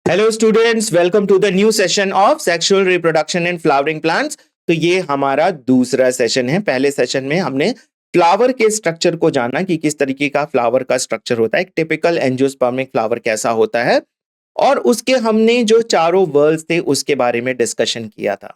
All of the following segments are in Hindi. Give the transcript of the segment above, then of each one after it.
Hello students, welcome to the new session of sexual reproduction in flowering plants. तो ये हमारा दूसरा सेशन है। पहले सेशन में हमने फ्लावर के स्ट्रक्चर को जाना कि किस तरीके का फ्लावर का स्ट्रक्चर होता है, एक टिपिकल एंजियोस्पर्मिक फ्लावर कैसा होता है, और उसके हमने जो चारों वर्ल्स थे उसके बारे में डिस्कशन किया था।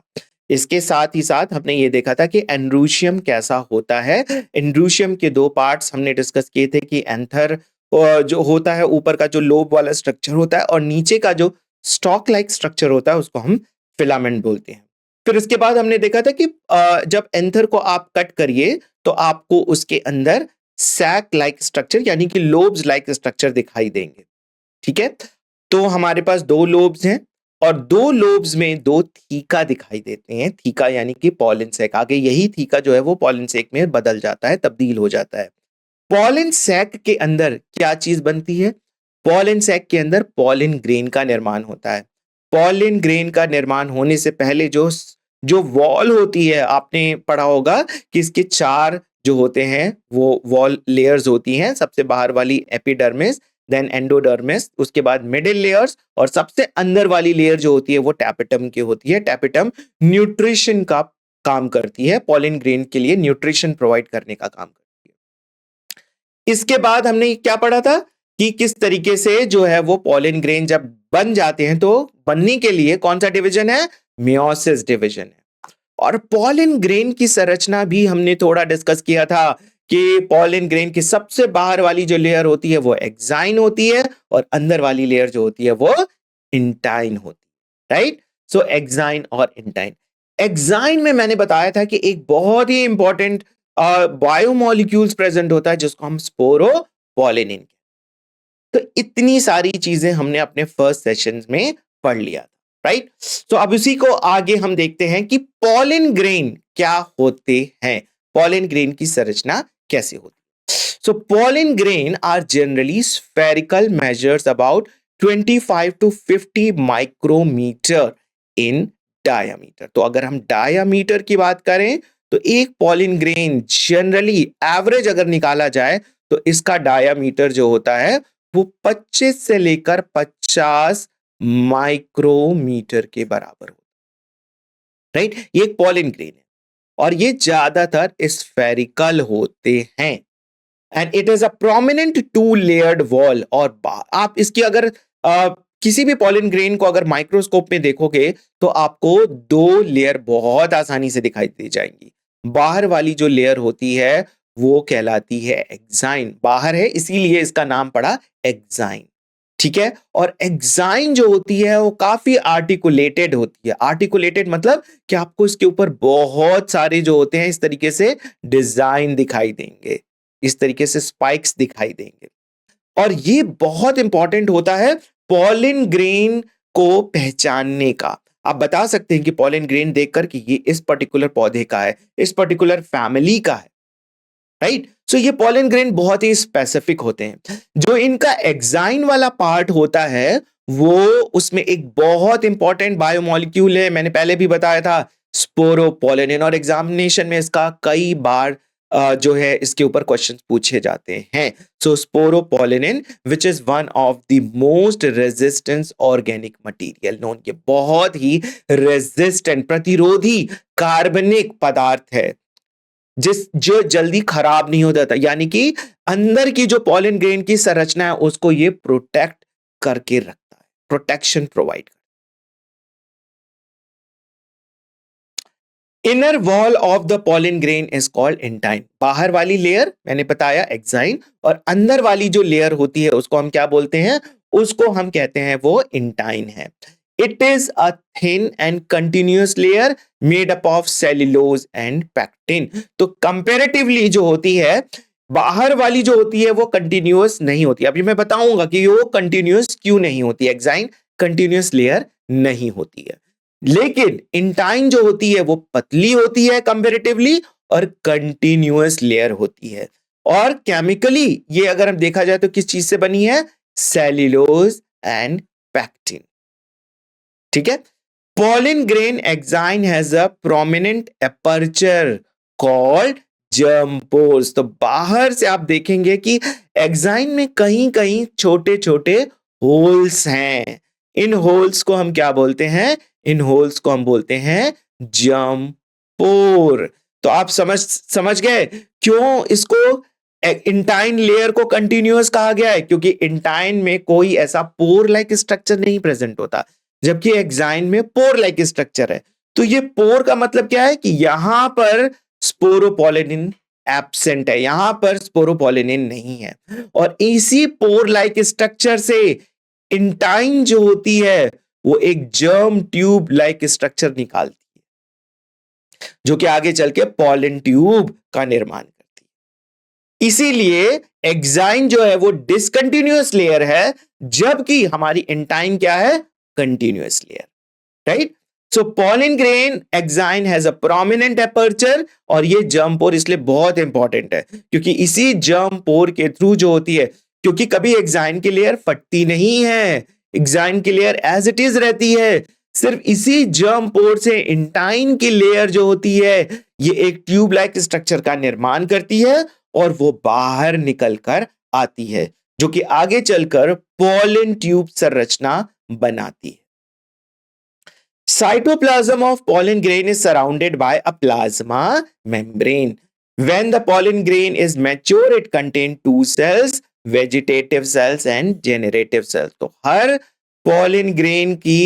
इसके साथ ही साथ हमने ये देखा था कि एंड्रूशियम कैसा होता है। एंड्रूशियम के दो पार्ट्स हमने डिस्कस किए थे कि एंथर जो होता है, ऊपर का जो लोब वाला स्ट्रक्चर होता है, और नीचे का जो स्टॉक लाइक स्ट्रक्चर होता है उसको हम फिलामेंट बोलते हैं। फिर इसके बाद हमने देखा था कि जब एंथर को आप कट करिए तो आपको उसके अंदर सैक लाइक स्ट्रक्चर यानी कि लोब्स लाइक स्ट्रक्चर दिखाई देंगे। ठीक है, तो हमारे पास दो लोब्स हैं और दो लोब्स में दो थीका दिखाई देते हैं। थीका यानी कि पॉलन सैक, आगे यही थीका जो है वो पॉलन सैक में बदल जाता है, तब्दील हो जाता है। पॉलन सैक के अंदर क्या चीज बनती है? पॉलन सैक के अंदर पॉलन ग्रेन का निर्माण होता है। पॉलन ग्रेन का निर्माण होने से पहले जो जो वॉल होती है, आपने पढ़ा होगा कि इसके चार जो होते हैं वो वॉल लेयर्स होती हैं। सबसे बाहर वाली एपिडर्मिस, देन एंडोडर्मिस, उसके बाद मिडिल लेयर्स, और सबसे अंदर वाली लेयर जो होती है वो टैपेटम की होती है। टैपेटम न्यूट्रिशन का काम करती है, पॉलन ग्रेन के लिए न्यूट्रिशन प्रोवाइड करने का काम करती है। इसके बाद हमने क्या पढ़ा था कि किस तरीके से जो है वो पॉलन ग्रेन जब बन जाते हैं तो बनने के लिए कौन सा डिवीजन है? मियोसिस डिवीजन है। और पॉलन ग्रेन की संरचना भी हमने थोड़ा डिस्कस किया था कि पॉलन ग्रेन की सबसे बाहर वाली जो लेयर होती है वो एक्साइन होती है और अंदर वाली लेयर जो होती है वो इंटाइन होती है। राइट, सो एक्साइन और इंटाइन। एक्साइन में मैंने बताया था कि एक बहुत ही इंपॉर्टेंट बायोमोलिक्यूल्स प्रेजेंट होता है जिसको हम स्पोरोपोलिनिन। तो इतनी सारी चीजें हमने अपने फर्स्ट सेशन में पढ़ लिया था। राइट, तो अब उसी को आगे हम देखते हैं कि पॉलन ग्रेन क्या होते हैं, पॉलन ग्रेन की संरचना कैसे होती है। So pollen grain are generally spherical, measures about 25 to 50 micrometre in diameter. तो अगर हम डायामीटर की बात करें तो एक पॉलन ग्रेन जनरली एवरेज अगर निकाला जाए तो इसका डायामीटर जो होता है वो 25 से लेकर 50 माइक्रोमीटर के बराबर होता है। राइट, ये एक पॉलन ग्रेन है और ये ज्यादातर स्फेरिकल होते हैं। And it is a prominent to layered wall. और आप इसकी अगर किसी भी पॉलन ग्रेन को अगर माइक्रोस्कोप में देखोगे तो आपको दो लेयर बहुत आसानी से दिखाई दे जाएंगी। बाहर वाली जो लेयर होती है वो कहलाती है एक्साइन, बाहर है इसीलिए इसका नाम पड़ा एक्साइन। ठीक है, और एक्साइन जो होती है वो काफी आर्टिकुलेटेड होती है। आर्टिकुलेटेड मतलब कि आपको इसके ऊपर बहुत सारे जो होते हैं इस तरीके से डिजाइन दिखाई देंगे, इस तरीके से स्पाइक्स दिखाई देंगे। और ये बहुत इंपॉर्टेंट होता है पॉलन ग्रेन को पहचानने का। आप बता सकते हैं कि पॉलन ग्रेन देखकर कि ये इस पर्टिकुलर पौधे का है, इस पर्टिकुलर फैमिली का है। राइट, सो ये पॉलन ग्रेन बहुत ही स्पेसिफिक होते हैं। जो इनका एक्साइन वाला पार्ट होता है वो उसमें एक बहुत इंपॉर्टेंट बायोमोलिक्यूल है, मैंने पहले भी बताया था, स्पोरोपोलिनिन। और एग्जामिनेशन में इसका कई बार जो है इसके ऊपर क्वेश्चन पूछे जाते हैं। So sporopollenin which is one of the most resistance organic material known, के बहुत ही रेजिस्टेंट प्रतिरोधी कार्बनिक पदार्थ है जो जल्दी खराब नहीं हो जाता, यानी कि अंदर की जो पॉलन ग्रेन की संरचना है उसको ये प्रोटेक्ट करके रखता है, protection provide. Inner wall of the pollen grain is called intine. बाहर वाली लेयर मैंने बताया एक्साइन, और अंदर वाली जो लेयर होती है उसको हम क्या बोलते हैं? उसको हम कहते हैं वो इंटाइन है। It is a thin and continuous layer made up of cellulose and pectin. तो कंपैरेटिवली जो होती है बाहर वाली जो होती है वो कंटिन्यूअस नहीं होती। अभी मैं बताऊंगा कि वो कंटिन्यूअस क्यों नहीं होती। एक्साइन कंटिन्यूअस लेयर नहीं होती है, लेकिन इंटाइन जो होती है वो पतली होती है कंपैरेटिवली और कंटिन्यूअस लेयर होती है। और केमिकली ये अगर हम देखा जाए तो किस चीज से बनी है? Cellulose and pectin. ठीक है, pollen grain exine has a prominent aperture called germ pores. तो बाहर से आप देखेंगे कि एक्साइन में कहीं कहीं छोटे छोटे होल्स हैं इन होल्स को हम क्या बोलते हैं? इन होल्स को हम बोलते हैं जर्म पोर। तो आप समझ गए क्यों इसको इंटाइन लेयर को कंटिन्यूअस कहा गया है? क्योंकि इंटाइन में कोई ऐसा पोर लाइक स्ट्रक्चर नहीं प्रेजेंट होता, जबकि एक्साइन में पोर लाइक स्ट्रक्चर है। तो ये पोर का मतलब क्या है कि यहां पर स्पोरोपोलिनिन एब्सेंट है, यहां पर स्पोरोपोलिनिन नहीं है, और इसी पोर लाइक स्ट्रक्चर से इंटाइन जो होती है वो एक जर्म ट्यूब लाइक स्ट्रक्चर निकालती है, जो कि आगे चल के पॉलन ट्यूब का निर्माण करती है। इसीलिए एक्साइन जो है वो डिसकंटिन्यूअस लेयर है, जबकि हमारी इंटाइन क्या है? Continuous layer, right? So pollen grain exine has a prominent aperture, और ये जर्म पोर इसलिए बहुत इंपॉर्टेंट है क्योंकि इसी जर्म पोर के थ्रू जो होती है, क्योंकि कभी एक्साइन की लेयर फटती नहीं है, एक्साइन की लेयर एज इट इज रहती है, सिर्फ इसी जर्म पोर से इंटाइन की लेयर जो होती है ये एक ट्यूब लाइक स्ट्रक्चर का निर्माण करती है और वो बाहर निकलकर आती है, जो कि आगे चलकर पॉलन ट्यूब संरचना बनाती है। Cytoplasm of pollen grain is surrounded by a plasma membrane. When the pollen grain is mature, it contains two cells, vegetative cells and generative cells. तो हर pollen grain की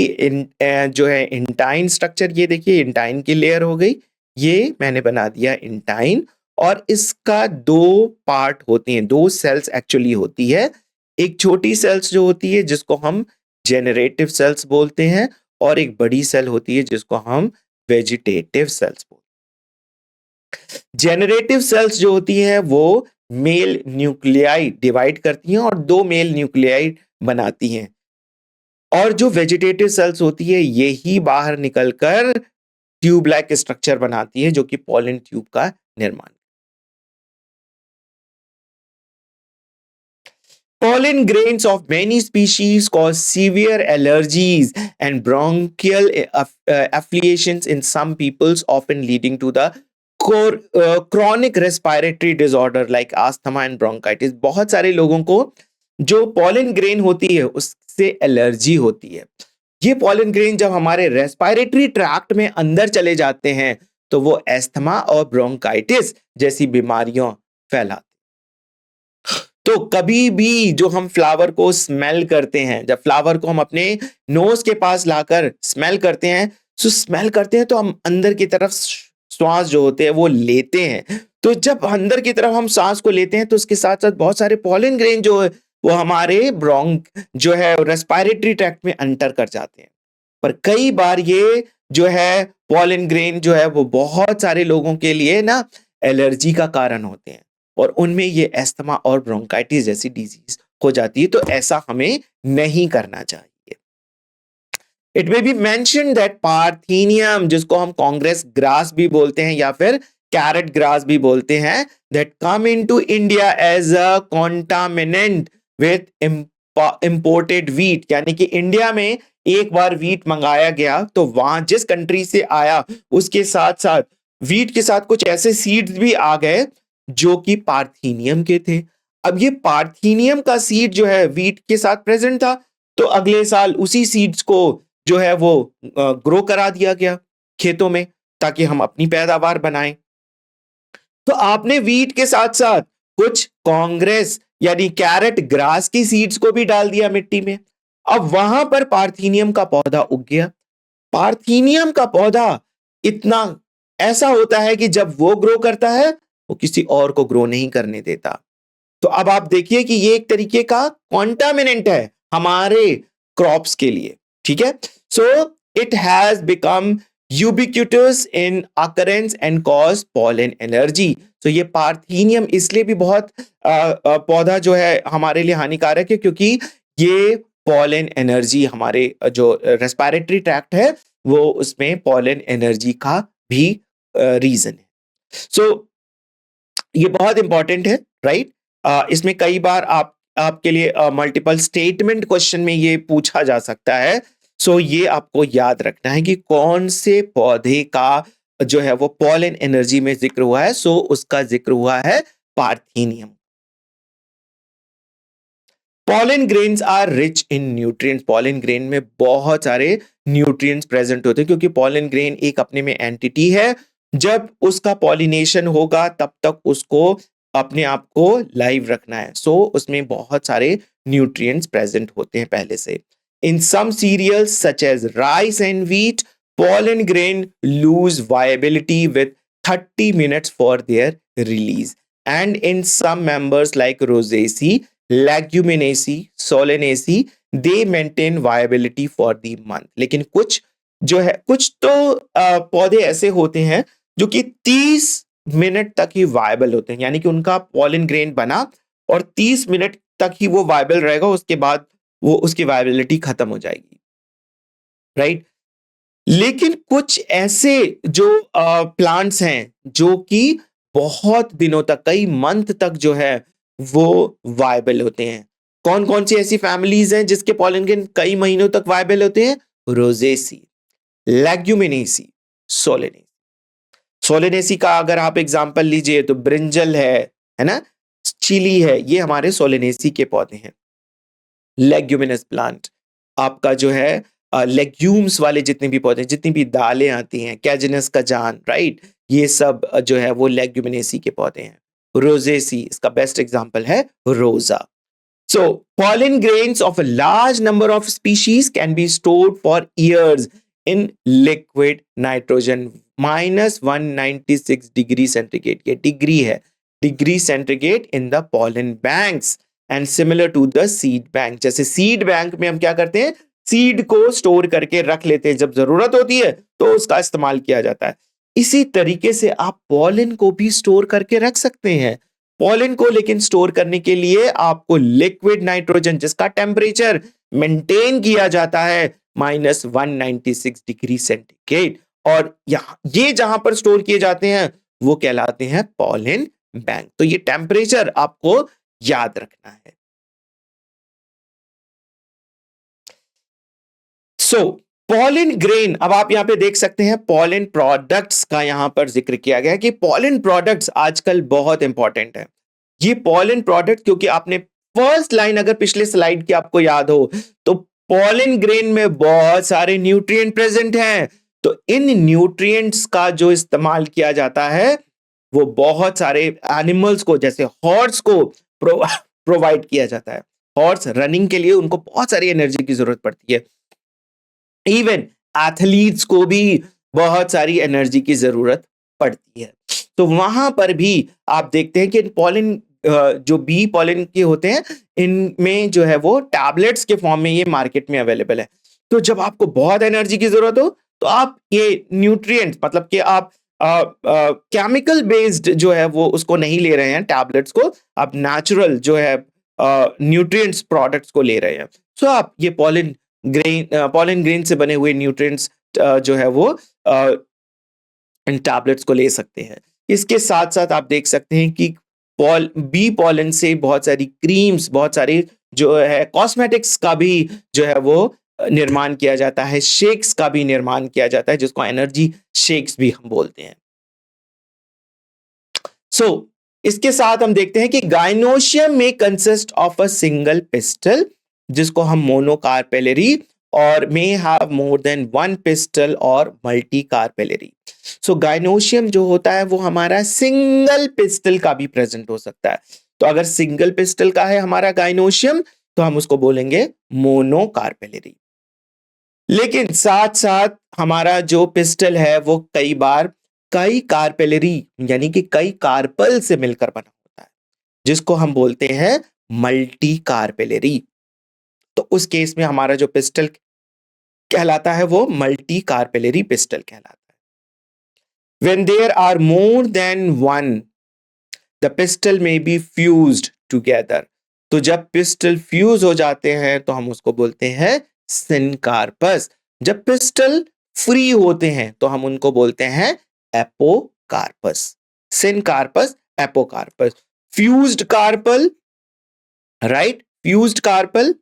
जो है इंटाइन स्ट्रक्चर, ये देखिए इंटाइन की लेयर हो गई, ये मैंने बना दिया इंटाइन, और इसका दो पार्ट होती हैं, दो सेल्स एक्चुअली होती है। एक छोटी सेल्स जो होती है जिसको हम जेनरेटिव सेल्स बोलते हैं, और एक बड़ी सेल होती है जिसको हम वेजिटेटिव सेल्स बोलते हैं। जेनरेटिव सेल्स जो होती है वो मेल न्यूक्लियाई डिवाइड करती हैं और दो मेल न्यूक्लियाई बनाती हैं, और जो वेजिटेटिव सेल्स होती है यही बाहर निकलकर ट्यूब लाइक स्ट्रक्चर बनाती है, जो कि पॉलन ट्यूब का निर्माण। Pollen grains of many species cause severe allergies and bronchial affiliations in some peoples, often leading to the chronic respiratory disorder like asthma and bronchitis. बहुत सारे लोगों को जो पॉलन ग्रेन होती है उससे एलर्जी होती है। ये पॉलन ग्रेन जब हमारे रेस्पिरेटरी ट्रैक्ट में अंदर चले जाते हैं तो वो एस्थमा और ब्रोंकाइटिस जैसी बीमारियां फैलाते। तो कभी भी जो हम फ्लावर को स्मेल करते हैं, जब फ्लावर को हम अपने नोज के पास लाकर स्मेल करते हैं, तो हम अंदर की तरफ श्वास जो होते हैं वो लेते हैं। तो जब अंदर की तरफ हम सांस को लेते हैं तो उसके साथ साथ बहुत सारे पॉलन ग्रेन जो है वो हमारे ब्रोंक जो है रेस्पिरेटरी ट्रैक्ट में एंटर कर जाते हैं। पर कई बार ये जो है पॉलन ग्रेन जो है वो बहुत सारे लोगों के लिए ना एलर्जी का कारण होते हैं, और उनमें ये एस्थमा और ब्रोंकाइटिस जैसी डिजीज हो जाती है। तो ऐसा हमें नहीं करना चाहिए। It may be mention that parthenium, जिसको हम कांग्रेस ग्रास भी बोलते हैं या फिर कैरेट ग्रास भी बोलते हैं, that come into India as a contaminant with imported wheat, यानी कि इंडिया में एक बार वीट मंगाया गया तो वहां जिस कंट्री से आया उसके साथ साथ वीट के साथ कुछ ऐसे सीड्स भी आ गए जो कि पार्थेनियम के थे। अब ये पार्थेनियम का सीड जो है वीट के साथ प्रेजेंट था, तो अगले साल उसी सीड्स को जो है वो ग्रो करा दिया गया खेतों में ताकि हम अपनी पैदावार बनाएं। तो आपने वीट के साथ साथ कुछ कांग्रेस यानी कैरेट ग्रास की सीड्स को भी डाल दिया मिट्टी में। अब वहां पर पार्थेनियम का पौधा उग गया। पार्थेनियम का पौधा इतना ऐसा होता है कि जब वो ग्रो करता है वो किसी और को ग्रो नहीं करने देता। तो अब आप देखिए कि ये एक तरीके का कॉन्टामिनेंट है हमारे क्रॉप्स के लिए, ठीक है। So it has become ubiquitous in occurrence and cause pollen allergy. तो ये पार्थेनियम इसलिए भी बहुत पौधा जो है हमारे लिए हानिकारक है क्योंकि ये पॉलन एनर्जी, हमारे जो रेस्पिरेटरी ट्रैक्ट है वो उसमें पॉलन एनर्जी का भी रीजन है। सो ये बहुत इंपॉर्टेंट है, राइट। इसमें कई बार आपके लिए मल्टीपल स्टेटमेंट क्वेश्चन में ये पूछा जा सकता है। सो ये आपको याद रखना है कि कौन से पौधे का जो है वो पॉलन एनर्जी में जिक्र हुआ है। सो उसका जिक्र हुआ है parthenium. Pollen grains are rich in nutrients. Pollen grain में बहुत सारे न्यूट्रिएंट्स प्रेजेंट होते हैं क्योंकि पॉलन ग्रेन एक अपने में एंटिटी है। जब उसका पॉलिनेशन होगा तब तक उसको अपने आप को लाइव रखना है, सो उसमें बहुत सारे न्यूट्रिएंट्स प्रेजेंट होते हैं पहले से। In some cereals such as rice and wheat, pollen grain lose viability with 30 minutes for their release. And in some members like Rosaceae, Leguminaceae, Solanaceae, they maintain viability for the month. लेकिन कुछ जो है, कुछ तो पौधे ऐसे होते हैं जो कि 30 मिनट तक ही वायबल होते हैं, यानी कि उनका पॉलन ग्रेन बना और 30 मिनट तक ही वो वायबल रहेगा, उसके बाद वो उसकी वायबिलिटी खत्म हो जाएगी, राइट। लेकिन कुछ ऐसे जो प्लांट्स हैं जो कि बहुत दिनों तक, कई मंथ तक जो है वो वायबल होते हैं। कौन कौन सी ऐसी फैमिलीज हैं जिसके पॉलन ग्रेन कई महीनों तक वायबल होते हैं? Rosaceae, Leguminosae, Solanaceae. सोलेनेसी का अगर आप एग्जांपल लीजिए तो ब्रिंजल है ना, चिली है, ये हमारे सोलेनेसी के पौधे हैं। लेग्यूमिनस प्लांट आपका जो है लेग्यूम्स वाले जितने भी पौधे, जितनी भी दालें आती हैं, कैजिनस का जान, राइट, ये सब जो है वो लेग्यूमिनेसी के पौधे हैं। रोजेसी इसका बेस्ट एग्जांपल है रोजा। So, pollen grains of a large number of species can be stored for years in liquid nitrogen -196 degree centigrade. ये डिग्री है, degree centigrade in the pollen banks and similar to the seed bank. जैसे सीड बैंक में हम क्या करते हैं, सीड को स्टोर करके रख लेते हैं, जब जरूरत होती है तो उसका इस्तेमाल किया जाता है। इसी तरीके से आप पॉलन को भी स्टोर करके रख सकते हैं। पॉलन को लेकिन स्टोर करने के लिए आपको लिक्विड नाइट्रोजन, जिसका टेम्परेचर मेंटेन किया जाता है -196 डिग्री सेंटीग्रेड, और ये जहां पर स्टोर किए जाते हैं वो कहलाते हैं पॉलन बैंक। तो ये टेम्परेचर आपको याद रखना है। सो पॉलन ग्रेन, अब आप यहां पे देख सकते हैं पॉलन प्रोडक्ट्स का यहां पर जिक्र किया गया कि पॉलन प्रोडक्ट्स आजकल बहुत इंपॉर्टेंट है। ये पॉलन प्रोडक्ट, क्योंकि आपने फर्स्ट लाइन अगर पिछले स्लाइड की आपको याद हो तो पॉलन ग्रेन में बहुत सारे न्यूट्रिएंट प्रेजेंट हैं, तो इन न्यूट्रिएंट्स का जो इस्तेमाल किया जाता है वो बहुत सारे एनिमल्स को, जैसे हॉर्स को प्रोवाइड किया जाता है। हॉर्स रनिंग के लिए उनको बहुत सारी एनर्जी की जरूरत पड़ती है। इवन एथलीट्स को भी बहुत सारी एनर्जी की जरूरत पड़ती है। तो वहां पर भी आप देखते हैं कि पॉलन, जो बी पॉलन के होते हैं, इनमें जो है वो टैबलेट्स के फॉर्म में ये मार्केट में अवेलेबल है। तो जब आपको बहुत एनर्जी की जरूरत हो तो आप ये न्यूट्रिएंट्स, मतलब कि आप केमिकल बेस्ड जो है वो उसको नहीं ले रहे हैं टैबलेट्स को, आप नेचुरल जो है न्यूट्रिएंट्स प्रोडक्ट्स को ले रहे हैं। सो आप ये पॉलन ग्रेन से बने हुए न्यूट्रिएंट्स जो है वो इन टैबलेट्स को ले सकते हैं। इसके साथ साथ आप देख सकते हैं कि बी पॉलन से बहुत सारी क्रीम्स, बहुत सारी जो है कॉस्मेटिक्स का भी जो है वो निर्माण किया जाता है, शेक्स का भी निर्माण किया जाता है, जिसको एनर्जी शेक्स भी हम बोलते हैं। सो इसके साथ हम देखते हैं कि गाइनोशियम में consist of a single pistol, जिसको हम मोनोकार्पेलरी, और may have more than one pistol और मल्टी कार्पेलरी। सो गाइनोशियम जो होता है वो हमारा सिंगल पिस्टल का भी प्रेजेंट हो सकता है। तो अगर सिंगल पिस्टल का है हमारा गाइनोशियम तो हम उसको बोलेंगे मोनोकार्पेलरी। लेकिन साथ साथ हमारा जो पिस्टल है वो कई बार कई कार्पेलरी, यानी कि कई कार्पल से मिलकर बना होता है, जिसको हम बोलते हैं मल्टी कार्पेलरी। तो उस केस में हमारा जो पिस्टल कहलाता है वो मल्टी कार्पेलरी पिस्टल कहलाता है। When there are more than one, the pistol may be fused together. तो जब पिस्टल फ्यूज हो जाते हैं तो हम उसको बोलते हैं सिनकार्पस। जब पिस्टल फ्री होते हैं तो हम उनको बोलते हैं apocarpous. Syncarpous, apocarpous. Fused carpel, right, fused carpel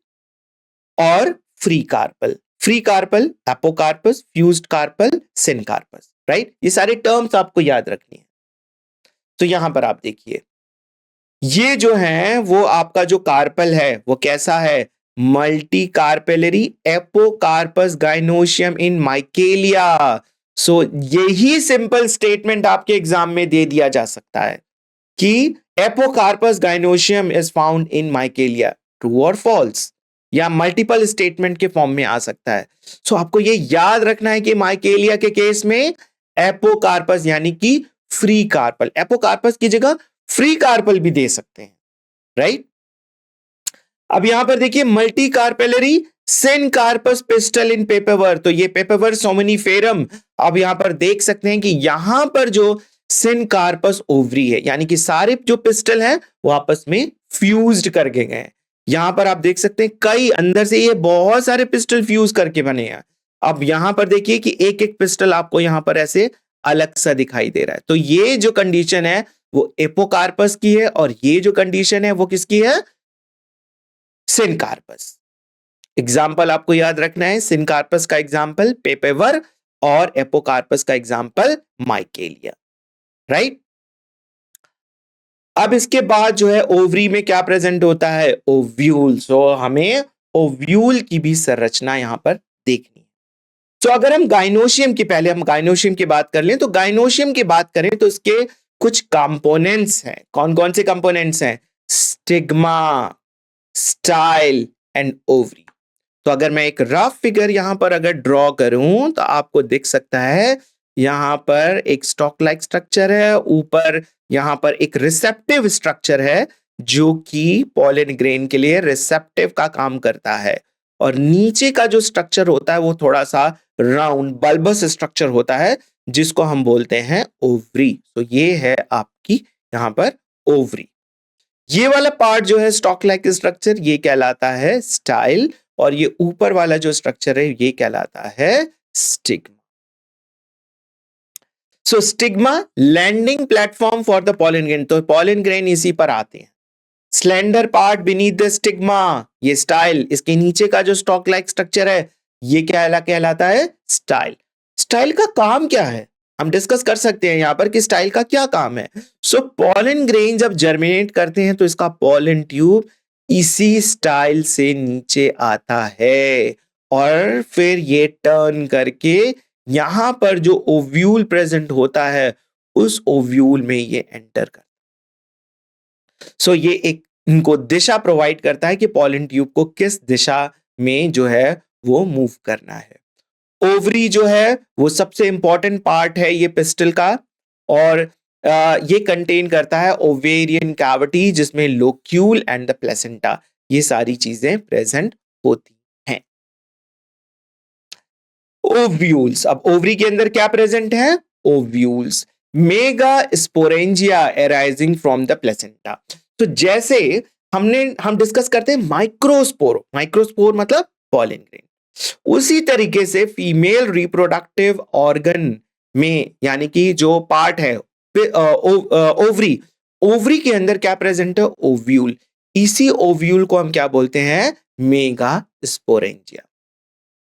और free carpel. Free carpel apocarpous, fused carpel syncarpous, right. ये सारे टर्म्स आपको याद रखनी है। तो यहां पर आप देखिए ये जो है वो आपका जो कार्पल है वो कैसा है, मल्टी कार्पेलरी एपोकार्पस गाइनोशियम इन माइकेलिया। सो यही सिंपल स्टेटमेंट आपके एग्जाम में दे दिया जा सकता है कि apocarpous gynoecium is found in Michelia, true और फॉल्स, या मल्टीपल स्टेटमेंट के फॉर्म में आ सकता है। सो आपको ये याद रखना है कि माइकेलिया के केस में एपोकार्पस यानी कि फ्री कार्पल, एपोकार्पस की जगह फ्री कार्पल भी दे सकते हैं, राइट। अब यहां पर देखिए मल्टी कार्पेलरी सिनकार्पस पिस्टल इन पेपेवर, तो ये पेपेवर सोमनीफेरम, अब यहां पर देख सकते हैं कि यहां पर जो सिनकार्पस ओवरी है यानी कि सारे जो पिस्टल हैं वो आपस में फ्यूज्ड करके गए हैं। यहां पर आप देख सकते हैं कई अंदर से ये बहुत सारे पिस्टल फ्यूज करके बने हैं। अब यहां पर देखिए कि एक एक पिस्टल आपको यहां पर ऐसे अलग सा दिखाई दे रहा है, तो ये जो कंडीशन है वो एपोकार्पस की है और ये जो कंडीशन है वो किसकी है, सिनकार्पस। एग्जाम्पल आपको याद रखना है, सिनकार्पस का एग्जाम्पल पेपेवर और एपोकार्पस का एग्जाम्पल माइकेलिया, राइट। अब इसके बाद जो है ओवरी में क्या प्रेजेंट होता है, ओव्यूल। सो हमें ओव्यूल की भी संरचना यहां पर देखनी है। तो अगर हम गाइनोशियम की, पहले हम गाइनोशियम की बात कर लें, तो गाइनोशियम की बात करें तो इसके कुछ कंपोनेंट्स हैं। कौन कौन से कंपोनेंट्स हैं, स्टिग्मा, स्टाइल एंड ओवरी। तो अगर मैं एक रफ फिगर यहां पर अगर ड्रॉ करूं तो आपको दिख सकता है यहां पर एक स्टॉक लाइक स्ट्रक्चर है, ऊपर यहां पर एक रिसेप्टिव स्ट्रक्चर है जो कि पॉलन ग्रेन के लिए रिसेप्टिव का काम करता है, और नीचे का जो स्ट्रक्चर होता है वो थोड़ा सा राउंड बल्बस स्ट्रक्चर होता है जिसको हम बोलते हैं ओवरी। तो ये है आपकी यहां पर ओवरी। ये वाला पार्ट जो है स्टॉक लाइक स्ट्रक्चर ये कहलाता है स्टाइल, और ये ऊपर वाला जो स्ट्रक्चर है ये कहलाता है stigma. So stigma landing platform for the pollen grain, तो पॉलन ग्रेन इसी पर आते हैं। Slender part beneath the stigma, ये स्टाइल, इसके नीचे का जो स्टॉक लाइक स्ट्रक्चर है ये कहलाता है स्टाइल। स्टाइल का काम क्या है, हम डिस्कस कर सकते हैं यहां पर कि स्टाइल का क्या काम है। सो पॉलन ग्रेन जब जर्मिनेट करते हैं तो इसका पॉलन ट्यूब इसी स्टाइल से नीचे आता है और फिर ये टर्न करके यहां पर जो ओव्यूल प्रेजेंट होता है उस ओव्यूल में ये एंटर करता है। सो ये एक इनको दिशा प्रोवाइड करता है कि पॉलन ट्यूब को किस दिशा में जो है वो मूव करना है। ओवरी जो है वो सबसे इंपॉर्टेंट पार्ट है ये पिस्टल का, और ये कंटेन करता है ओवेरियन कैविटी जिसमें लोक्यूल एंड द प्लेसेंटा, ये सारी चीजें प्रेजेंट होती हैं। ओव्यूल्स, अब ओवरी के अंदर क्या प्रेजेंट है, ovules, mega sporangia arising from the placenta. तो जैसे हम डिस्कस करते हैं माइक्रोस्पोर, माइक्रोस्पोर मतलब पॉलन ग्रेन, उसी तरीके से फीमेल रिप्रोडक्टिव ऑर्गन में यानी कि जो पार्ट है ओवरी, ओवरी के अंदर क्या प्रेजेंट है, ओव्यूल। इसी ओव्यूल को हम क्या बोलते हैं, मेगा स्पोरेंजिया,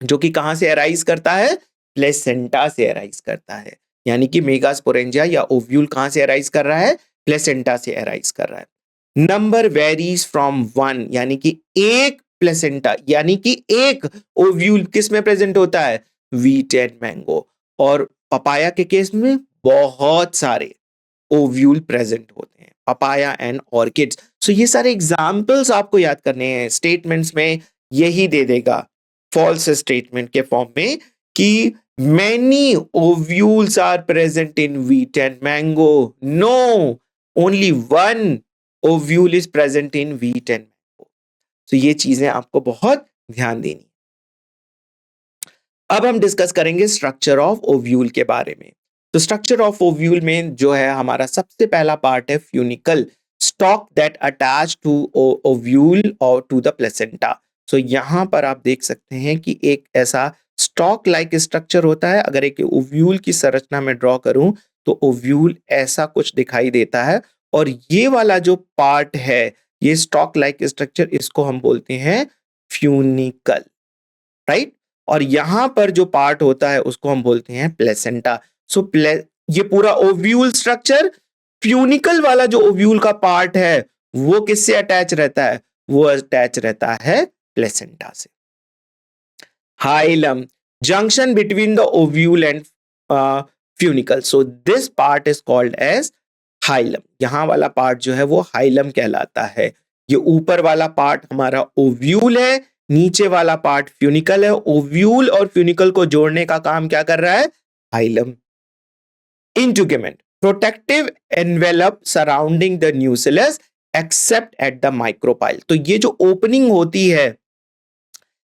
जो कि कहां से अराइज करता है, प्लेसेंटा से अराइज करता है। यानी कि मेगा स्पोरेंजिया या ओव्यूल कहां से अराइज कर रहा है, प्लेसेंटा से अराइज कर रहा है। नंबर वेरीज फ्रॉम 1, यानी कि एक प्लेसेंटा यानी कि एक ओव्यूल किस में प्रेजेंट होता है, व्हीट एंड मैंगो, और पपाया के केस में बहुत सारे ओव्यूल प्रेजेंट होते हैं, पपाया एंड ऑर्किड्स। सो ये सारे एग्जांपल्स आपको याद करने हैं, स्टेटमेंट्स में यही दे देगा फॉल्स स्टेटमेंट के फॉर्म में कि many ovules are present in wheat and mango. No, only one ovule is present in wheat and mango. तो ये चीजें आपको बहुत ध्यान देनी। अब हम डिस्कस करेंगे स्ट्रक्चर ऑफ ओव्यूल के बारे में। तो स्ट्रक्चर ऑफ ओव्यूल में जो है हमारा सबसे पहला पार्ट है funicle, stalk that attach to ovule और टू द प्लेसेंटा। सो यहां पर आप देख सकते हैं कि एक ऐसा स्टॉक लाइक स्ट्रक्चर होता है। अगर एक ओव्यूल की संरचना में ड्रॉ करूं तो ओव्यूल ऐसा कुछ दिखाई देता है, और ये वाला जो पार्ट है ये स्टॉक लाइक स्ट्रक्चर, इसको हम बोलते हैं फ्यूनिकल, राइट। और यहां पर जो पार्ट होता है उसको हम बोलते हैं प्लेसेंटा। सो ये पूरा ओव्यूल स्ट्रक्चर, फ्यूनिकल वाला जो ओव्यूल का पार्ट है वो किससे अटैच रहता है? वो अटैच रहता है प्लेसेंटा से। Hilum, junction between the ovule and funicle, so this part is called as hilum. यहां वाला पार्ट जो है वो हाइलम कहलाता है। ये ऊपर वाला पार्ट हमारा ओव्यूल है, नीचे वाला पार्ट फ्यूनिकल है। ओव्यूल और फ्यूनिकल को जोड़ने का काम क्या कर रहा है? Hilum. Integument, protective envelope surrounding the nucellus except at the micropyle. तो ये जो ओपनिंग होती है,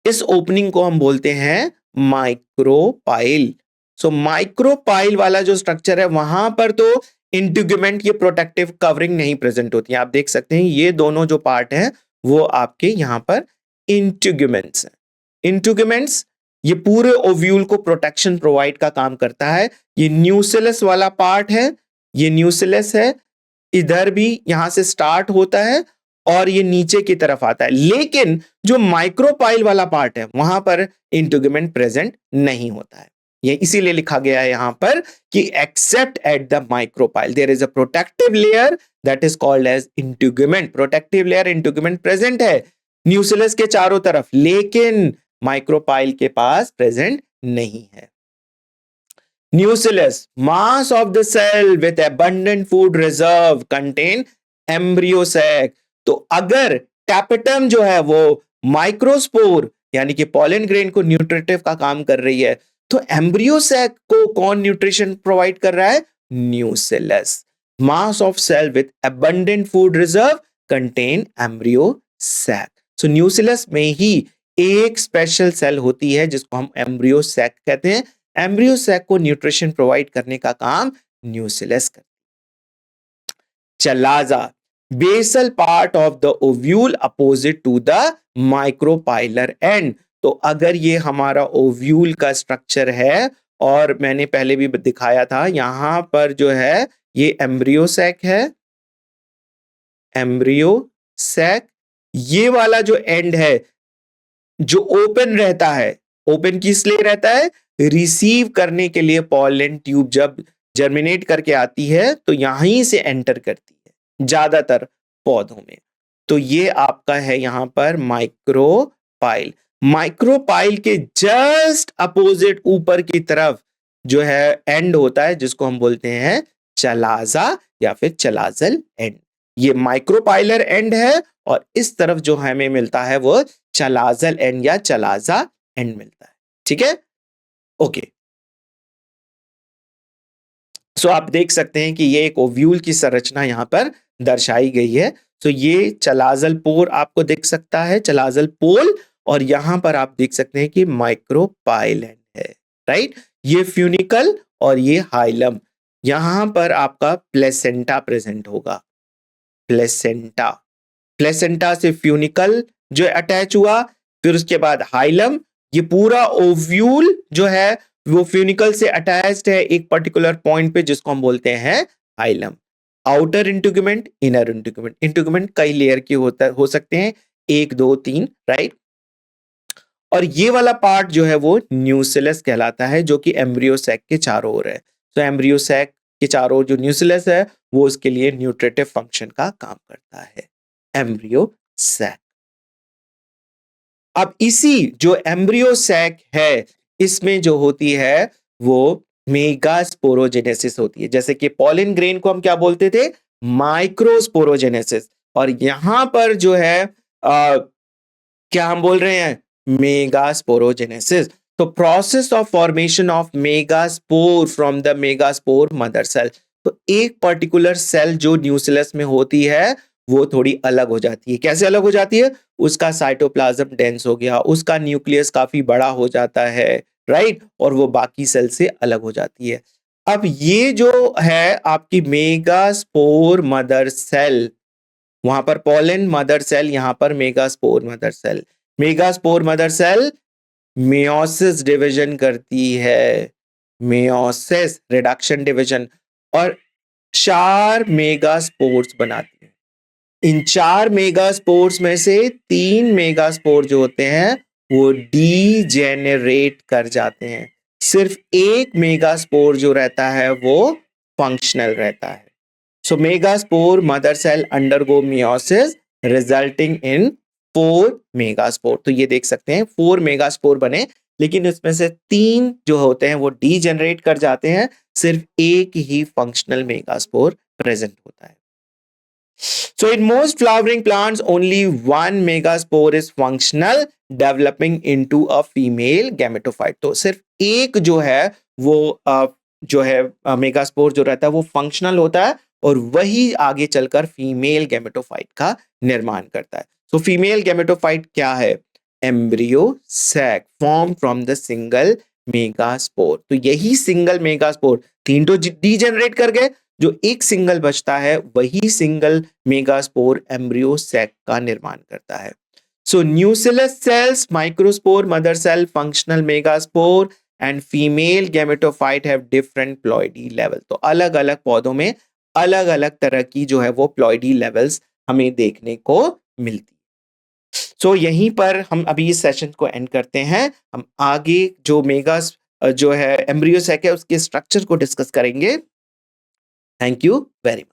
इस ओपनिंग को हम बोलते हैं माइक्रोपाइल। सो माइक्रोपाइल वाला जो स्ट्रक्चर है वहां पर तो इंटीग्यूमेंट, ये प्रोटेक्टिव कवरिंग नहीं प्रेजेंट होती है। आप देख सकते हैं ये दोनों जो पार्ट हैं वो आपके यहां पर इंटीग्यूमेंट्स हैं। इंटीग्यूमेंट्स ये पूरे ओव्यूल को प्रोटेक्शन प्रोवाइड का काम करता है। ये न्यूसिलस वाला पार्ट है, ये न्यूसिलस है, इधर भी यहां से स्टार्ट होता है और ये नीचे की तरफ आता है। लेकिन जो माइक्रोपाइल वाला पार्ट है वहां पर इंटीग्यूमेंट प्रेजेंट नहीं होता है। ये इसीलिए लिखा गया है यहां पर कि except at the micropyle there is a protective layer that is called as integument. Protective layer integument present है न्यूसिलस के चारों तरफ, लेकिन माइक्रोपाइल के पास प्रेजेंट नहीं है। Nucleus, mass of the cell with abundant food reserve contain embryo sac। तो अगर टैपेटम जो है वो माइक्रोस्पोर यानी कि पॉलन ग्रेन को न्यूट्रिटिव का काम कर रही है, तो एम्ब्रियो सैक को कौन न्यूट्रिशन प्रोवाइड कर रहा है? Nucellus. Mass of cell with abundant food reserve contain embryo sac. So nucellus में ही एक स्पेशल सेल होती है जिसको हम एम्ब्रियो सैक कहते हैं। एम्ब्रियो सैक को न्यूट्रिशन प्रोवाइड करने का काम न्यूसिलस करता है। Chalaza, basal part of the ovule opposite to the micropylar end. तो अगर ये हमारा ओव्यूल का स्ट्रक्चर है और मैंने पहले भी दिखाया था, यहां पर जो है ये एम्ब्रियो सैक है, एम्ब्रियो सैक। ये वाला जो एंड है जो ओपन रहता है, ओपन किस लिए रहता है? रिसीव करने के लिए पॉलन ट्यूब जब जर्मिनेट करके आती है तो यहीं से एंटर करती है ज्यादातर पौधों में। तो ये आपका है यहां पर माइक्रोपाइल। माइक्रोपाइल के जस्ट अपोजिट ऊपर की तरफ जो है एंड होता है जिसको हम बोलते हैं चलाजा या फिर चलाजल एंड। ये माइक्रोपाइलर एंड है और इस तरफ जो हमें मिलता है वो चलाजल एंड या चलाजा एंड मिलता है। ठीक है, ओके। सो आप देख सकते हैं कि ये एक ओव्यूल की संरचना यहां पर दर्शाई गई है। तो ये चलाजल पोर आपको दिख सकता है, चलाजल पोल, और यहां पर आप देख सकते हैं कि माइक्रोपाइल एंड है, राइट। ये फ्यूनिकल और ये हाइलम। यहां पर आपका प्लेसेंटा प्रेजेंट होगा, प्लेसेंटा। प्लेसेंटा से फ्यूनिकल जो अटैच हुआ, फिर उसके बाद हाइलम। ये पूरा ओव्यूल जो है वो फ्यूनिकल से अटैच्ड है एक पर्टिकुलर पॉइंट पे जिसको हम बोलते हैं hilum. Outer integument, inner integument. Integument कई लेयर के हो सकते हैं, 1 2 3, राइट। और ये वाला पार्ट जो है वो न्यूसिलस कहलाता है जो कि एम्ब्रियो सैक के चारों ओर है। तो एम्ब्रियो सैक के चारों ओर जो न्यूसिलस है वो उसके लिए न्यूट्रिटिव फंक्शन का काम करता है, एम्ब्रियो सैक। अब इसी जो एम्ब्रियो सैक है इसमें जो होती है वो मेगास्पोरोजेनेसिस होती है। जैसे कि पॉलन ग्रेन को हम क्या बोलते थे? माइक्रोस्पोरोजेनेसिस। और यहां पर जो है क्या हम बोल रहे हैं? मेगास्पोरोजेनेसिस। तो process of formation of megaspore from the megaspore mother cell. तो एक पर्टिकुलर सेल जो न्यूसिलस में होती है वो थोड़ी अलग हो जाती है। कैसे अलग हो जाती है? उसका साइटोप्लाज्म डेंस हो गया, उसका न्यूक्लियस काफी बड़ा हो जाता है, राइट, और वो बाकी सेल से अलग हो जाती है। अब ये जो है आपकी मेगास्पोर मदर सेल, वहां पर पॉलन मदर सेल, यहां पर megaspore mother cell. Megaspore mother cell meiosis division करती है, मेयोसिस रिडक्शन डिवीजन, और 4 मेगास्पोर्स बनाती है। इन 4 मेगास्पोर्स में से 3 मेगास्पोर जो होते हैं वो डीजेनरेट कर जाते हैं। सिर्फ एक मेगास्पोर जो रहता है वो फंक्शनल रहता है। So megaspore mother cell undergo meiosis resulting in 4 megaspore. तो ये देख सकते हैं 4 मेगास्पोर बने, लेकिन इसमें से 3 जो होते हैं वो डीजेनरेट कर जाते हैं, सिर्फ एक ही फंक्शनल मेगास्पोर प्रेजेंट होता है. So in most flowering plants, only one megaspore is functional, developing into a female gametophyte. तो सिर्फ एक जो है वो जो है मेगास्पोर जो रहता है वो फंक्शनल होता है और वही आगे चलकर फीमेल गैमेटोफाइट का निर्माण करता है. तो फीमेल गैमेटोफाइट क्या है? Embryo sac form from the single megaspore. तो यही सिंगल मेगास्पोर, 3 तो डीजेनरेट कर गए, जो एक सिंगल बचता है वही सिंगल मेगास्पोर एम्ब्रियो सैक का निर्माण करता है. So nucellus cells, microspore, mother cell, functional megaspore and female gametophyte have different ploidy level. तो अलग अलग पौधों में अलग अलग तरह की जो है वो प्लॉइडी लेवल्स हमें देखने को मिलती. सो यहीं पर हम अभी इस सेशन को एंड करते हैं. हम आगे जो मेगास जो है एम्ब्रियो सैक है उसके स्ट्रक्चर को डिस्कस करेंगे. Thank you very much.